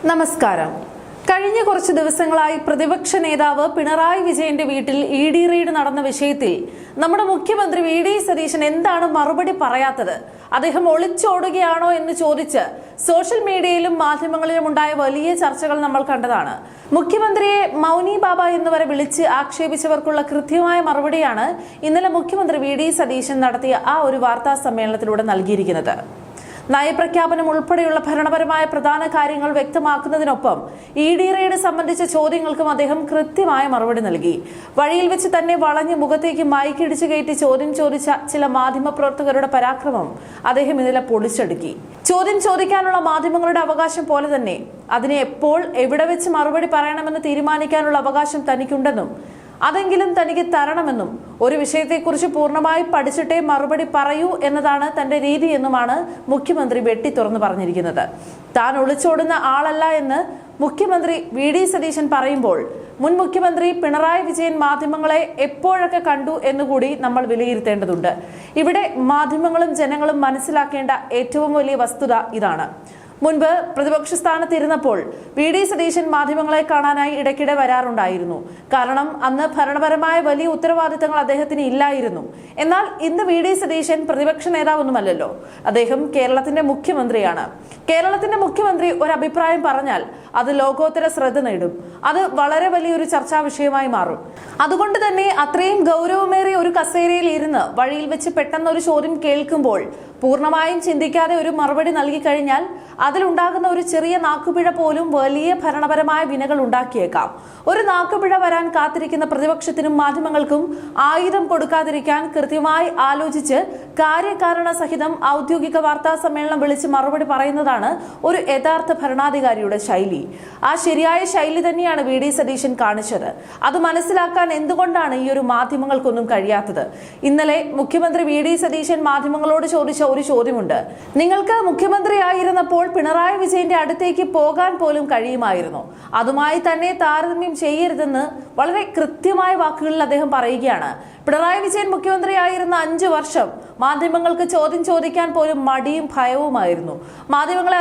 നമസ്കാരം. കഴിഞ്ഞ കുറച്ച് ദിവസങ്ങളായി പ്രതിപക്ഷ നേതാവ് പിണറായി വിജയന്റെ വീട്ടിൽ ഇഡി റെയ്ഡ് നടന്ന വിഷയത്തിൽ നമ്മുടെ മുഖ്യമന്ത്രി വി.ഡി. സതീശൻ എന്താണ് മറുപടി പറയാത്തത്? അദ്ദേഹം ഒളിച്ചോടുകയാണോ എന്ന് ചോദിച്ച് സോഷ്യൽ മീഡിയയിലും മാധ്യമങ്ങളിലും ഉണ്ടായ വലിയ ചർച്ചകൾ നമ്മൾ കണ്ടതാണ്. മുഖ്യമന്ത്രിയെ മൗനി ബാബ എന്നുവരെ വിളിച്ച് ആക്ഷേപിച്ചവർക്കുള്ള കൃത്യമായ മറുപടിയാണ് ഇന്നലെ മുഖ്യമന്ത്രി വി.ഡി. സതീശൻ നടത്തിയ ആ ഒരു വാർത്താ സമ്മേളനത്തിലൂടെ നൽകിയിരിക്കുന്നത്. നയപ്രഖ്യാപനം ഉൾപ്പെടെയുള്ള ഭരണപരമായ പ്രധാന കാര്യങ്ങൾ വ്യക്തമാക്കുന്നതിനൊപ്പം ഇഡി റെയ്ഡ് സംബന്ധിച്ച ചോദ്യങ്ങൾക്കും അദ്ദേഹം കൃത്യമായ മറുപടി നൽകി. വഴിയിൽ വെച്ച് തന്നെ വളഞ്ഞ് മുഖത്തേക്ക് മൈക്കിടിച്ചു കയറ്റി ചോദ്യം ചോദിച്ച ചില മാധ്യമപ്രവർത്തകരുടെ പരാക്രമം അദ്ദേഹം ഇന്നലെ പൊളിച്ചടുക്കി. ചോദ്യം ചോദിക്കാനുള്ള മാധ്യമങ്ങളുടെ അവകാശം പോലെ തന്നെ അതിനെ എപ്പോൾ എവിടെ വെച്ച് മറുപടി പറയണമെന്ന് തീരുമാനിക്കാനുള്ള അവകാശം തനിക്കുണ്ടെന്നും അതെങ്കിലും തനിക്ക് തരണമെന്നും ഒരു വിഷയത്തെക്കുറിച്ച് പൂർണ്ണമായി പഠിച്ചിട്ടേ മറുപടി പറയൂ എന്നതാണ് തന്റെ രീതി എന്നുമാണ് മുഖ്യമന്ത്രി വെട്ടി തുറന്നു പറഞ്ഞിരിക്കുന്നത്. താൻ ഒളിച്ചോടുന്ന ആളല്ല എന്ന് മുഖ്യമന്ത്രി വി.ഡി. സതീശൻ പറയുമ്പോൾ മുൻ മുഖ്യമന്ത്രി പിണറായി വിജയൻ മാധ്യമങ്ങളെ എപ്പോഴൊക്കെ കണ്ടു എന്നുകൂടി നമ്മൾ വിലയിരുത്തേണ്ടതുണ്ട്. ഇവിടെ മാധ്യമങ്ങളും ജനങ്ങളും മനസ്സിലാക്കേണ്ട ഏറ്റവും വലിയ വസ്തുത ഇതാണ്. മുൻപ് പ്രതിപക്ഷ സ്ഥാനത്തിരുന്നപ്പോൾ വി.ഡി. സതീശൻ മാധ്യമങ്ങളെ കാണാനായി ഇടയ്ക്കിടെ വരാറുണ്ടായിരുന്നു. കാരണം അന്ന് ഭരണപരമായ വലിയ ഉത്തരവാദിത്തങ്ങൾ അദ്ദേഹത്തിന് ഇല്ലായിരുന്നു. എന്നാൽ ഇന്ന് വി.ഡി. സതീശൻ പ്രതിപക്ഷ നേതാവൊന്നുമല്ലല്ലോ, അദ്ദേഹം കേരളത്തിന്റെ മുഖ്യമന്ത്രിയാണ്. കേരളത്തിന്റെ മുഖ്യമന്ത്രി ഒരു അഭിപ്രായം പറഞ്ഞാൽ അത് ലോകോത്തര ശ്രദ്ധ നേടും. അത് വളരെ വലിയൊരു ചർച്ചാ വിഷയമായി മാറും. അതുകൊണ്ട് തന്നെ അത്രയും ഗൗരവമേറിയ ഒരു കസേരയിൽ ഇരുന്ന് വഴിയിൽ വെച്ച് പെട്ടെന്ന് ഒരു ചോദ്യം കേൾക്കുമ്പോൾ പൂർണ്ണമായും ചിന്തിക്കാതെ ഒരു മറുപടി നൽകി കഴിഞ്ഞാൽ അതിലുണ്ടാകുന്ന ഒരു ചെറിയ നാക്കുപിഴ പോലും വലിയ ഭരണപരമായ വിനകൾ ഉണ്ടാക്കിയേക്കാം. ഒരു നാക്കുപിഴ വരാൻ കാത്തിരിക്കുന്ന പ്രതിപക്ഷത്തിനും മാധ്യമങ്ങൾക്കും ആയുധം കൊടുക്കാതിരിക്കാൻ കൃത്യമായി ആലോചിച്ച് കാര്യകാരണ സഹിതം ഔദ്യോഗിക വാർത്താ സമ്മേളനം വിളിച്ച് മറുപടി പറയുന്നതാണ് ഒരു യഥാർത്ഥ ഭരണാധികാരിയുടെ ശൈലി. ആ ശരിയായ ശൈലി തന്നെയാണ് വി.ഡി. സതീശൻ കാണിച്ചത്. അത് മനസ്സിലാക്കാൻ എന്തുകൊണ്ടാണ് ഈ ഒരു മാധ്യമങ്ങൾക്കൊന്നും കഴിയാത്തത്? ഇന്നലെ മുഖ്യമന്ത്രി വി.ഡി. സതീശൻ മാധ്യമങ്ങളോട് ചോദിച്ച ഒരു ചോദ്യമുണ്ട്. നിങ്ങൾക്ക് മുഖ്യമന്ത്രിയായിരുന്നപ്പോൾ പിണറായി വിജയന്റെ അടുത്തേക്ക് പോകാൻ പോലും കഴിയുമായിരുന്നു, അതുമായി തന്നെ താരതമ്യം ചെയ്യരുതെന്ന് വളരെ കൃത്യമായ വാക്കുകളിൽ അദ്ദേഹം പറയുകയാണ്. പിണറായി വിജയൻ മുഖ്യമന്ത്രിയായിരുന്ന 5 വർഷം മാധ്യമങ്ങൾക്ക് ചോദ്യം ചോദിക്കാൻ പോലും മടിയും ഭയവുമായിരുന്നു. മാധ്യമങ്ങളെ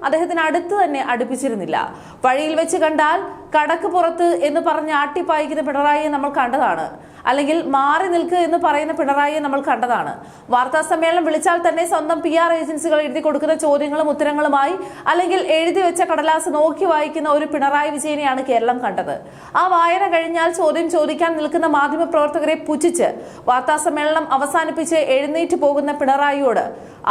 അദ്ദേഹത്തിന് അടുത്ത് തന്നെ അടുപ്പിച്ചിരുന്നില്ല. വഴിയിൽ വെച്ച് കണ്ടാൽ കടക്ക് പുറത്ത് എന്ന് പറഞ്ഞ് ആട്ടിപ്പായിക്കുന്ന പിണറായിയെ നമ്മൾ കണ്ടതാണ്. അല്ലെങ്കിൽ മാറി നിൽക്കുക എന്ന് പറയുന്ന പിണറായിയെ നമ്മൾ കണ്ടതാണ്. വാർത്താ സമ്മേളനം വിളിച്ചാൽ തന്നെ സ്വന്തം PR ഏജൻസികൾ എഴുതി കൊടുക്കുന്ന ചോദ്യങ്ങളും ഉത്തരങ്ങളുമായി അല്ലെങ്കിൽ എഴുതി വെച്ച കടലാസ് നോക്കി വായിക്കുന്ന ഒരു പിണറായി വിജയനെയാണ് കേരളം കണ്ടത്. ആ വായന കഴിഞ്ഞാൽ ചോദ്യം ചോദിക്കാൻ നിൽക്കുന്ന മാധ്യമപ്രവർത്തകരെ പുച്ഛിച്ച് വാർത്താ സമ്മേളനം അവസാനിപ്പിച്ച് എഴുന്നേറ്റ് പോകുന്ന പിണറായിയോട്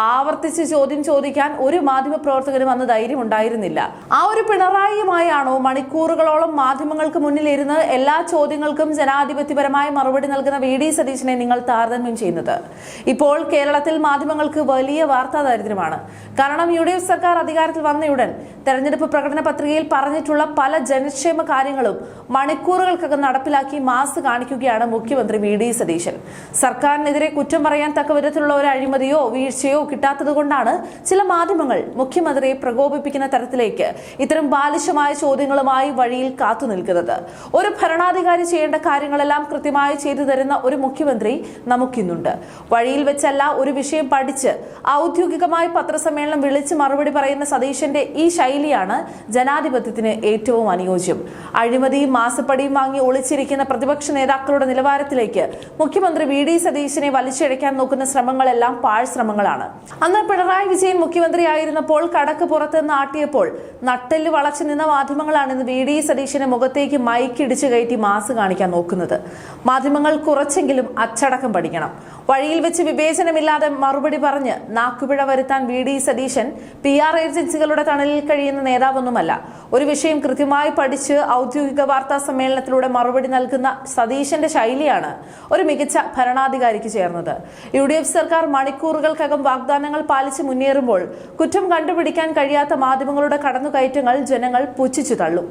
ആവർത്തിച്ച് ചോദ്യം ചോദിക്കാൻ ഒരു മാധ്യമപ്രവർത്തകനും അന്ന് ധൈര്യം ഉണ്ടായിരുന്നില്ല. ആ ഒരു പിണറായിയുമായാണോ മണിക്കൂറുകളോളം മാധ്യമങ്ങൾക്ക് മുന്നിൽ ഇരുന്ന് എല്ലാ ചോദ്യങ്ങൾക്കും ജനാധിപത്യപരമായ മറുപടി നൽകുന്ന വി.ഡി. സതീശനെ നിങ്ങൾ താരതമ്യം ചെയ്യുന്നത്? ഇപ്പോൾ കേരളത്തിൽ മാധ്യമങ്ങൾക്ക് വലിയ വാർത്താ ദാരിദ്ര്യമാണ്. കാരണം UDF സർക്കാർ അധികാരത്തിൽ വന്നയുടൻ തെരഞ്ഞെടുപ്പ് പ്രകടന പത്രികയിൽ പറഞ്ഞിട്ടുള്ള പല ജനക്ഷേമ കാര്യങ്ങളും മണിക്കൂറുകൾക്കകം നടപ്പിലാക്കി മാസ് കാണിക്കുകയാണ് മുഖ്യമന്ത്രി വി.ഡി. സതീശൻ. സർക്കാരിനെതിരെ കുറ്റം പറയാൻ തക്ക വിധത്തിലുള്ള ഒരു അഴിമതിയോ വീഴ്ചയോ കിട്ടാത്തത് കൊണ്ടാണ് ചില മാധ്യമങ്ങൾ മുഖ്യമന്ത്രിയെ പ്രകോപിപ്പിക്കുന്ന തരത്തിലേക്ക് ഇത്തരം ബാലിശമായ ചോദ്യങ്ങളുമായി വഴിയിൽ കാത്തു നിൽക്കുന്നത്. ഒരു ഭരണാധികാരി ചെയ്യേണ്ട കാര്യങ്ങളെല്ലാം കൃത്യമായി ചെയ്തു തരുന്ന ഒരു മുഖ്യമന്ത്രി നമുക്കിന്നുണ്ട്. വഴിയിൽ വെച്ചല്ല ഒരു വിഷയം പഠിച്ച് ഔദ്യോഗികമായി പത്രസമ്മേളനം വിളിച്ച് മറുപടി പറയുന്ന സതീശന്റെ ഈ ശൈലിയാണ് ജനാധിപത്യത്തിന് ഏറ്റവും അനുയോജ്യം. അഴിമതിയും മാസപ്പടിയും വാങ്ങി ഒളിച്ചിരിക്കുന്ന പ്രതിപക്ഷ നേതാക്കളുടെ നിലവാരത്തിലേക്ക് മുഖ്യമന്ത്രി വി.ഡി. സതീശനെ വലിച്ചിഴയ്ക്കാൻ നോക്കുന്ന ശ്രമങ്ങളെല്ലാം പാഴ് ശ്രമങ്ങളാണ്. അന്ന് പിണറായി വിജയൻ മുഖ്യമന്ത്രിയായിരുന്നപ്പോൾ കടക്ക് പുറത്ത് നാട്ടിയപ്പോൾ നട്ടെല്ല് വളച്ചു നിന്ന മാധ്യമങ്ങളാണ് ഇന്ന് വി.ഡി. സതീശന് മുഖത്തേക്ക് മൈക്കിടിച്ചു കയറ്റി മാസ് കാണിക്കാൻ നോക്കുന്നത്. മാധ്യമങ്ങൾ കുറച്ചെങ്കിലും അച്ചടക്കം പഠിക്കണം. വഴിയിൽ വെച്ച് വിവേചനമില്ലാതെ മറുപടി പറഞ്ഞ് നാക്കുപിഴ വരുത്താൻ വി.ഡി. സതീശൻ PR ഏജൻസികളുടെ തണലിൽ കഴിയുന്ന നേതാവൊന്നുമല്ല. ഒരു വിഷയം കൃത്യമായി പഠിച്ച് ഔദ്യോഗിക വാർത്താ സമ്മേളനത്തിലൂടെ മറുപടി നൽകുന്ന സതീശന്റെ ശൈലിയാണ് ഒരു മികച്ച ഭരണാധികാരിക്ക് ചേർന്നത്. UDF സർക്കാർ മണിക്കൂറുകൾക്കകം വാഗ്ദാനങ്ങൾ പാലിച്ച് മുന്നേറുമ്പോൾ കുറ്റം കണ്ടുപിടിക്കാൻ കഴിയാത്ത മാധ്യമങ്ങളുടെ കടന്നുകയറ്റങ്ങൾ ജനങ്ങൾ പുച്ഛിച്ചു തള്ളും.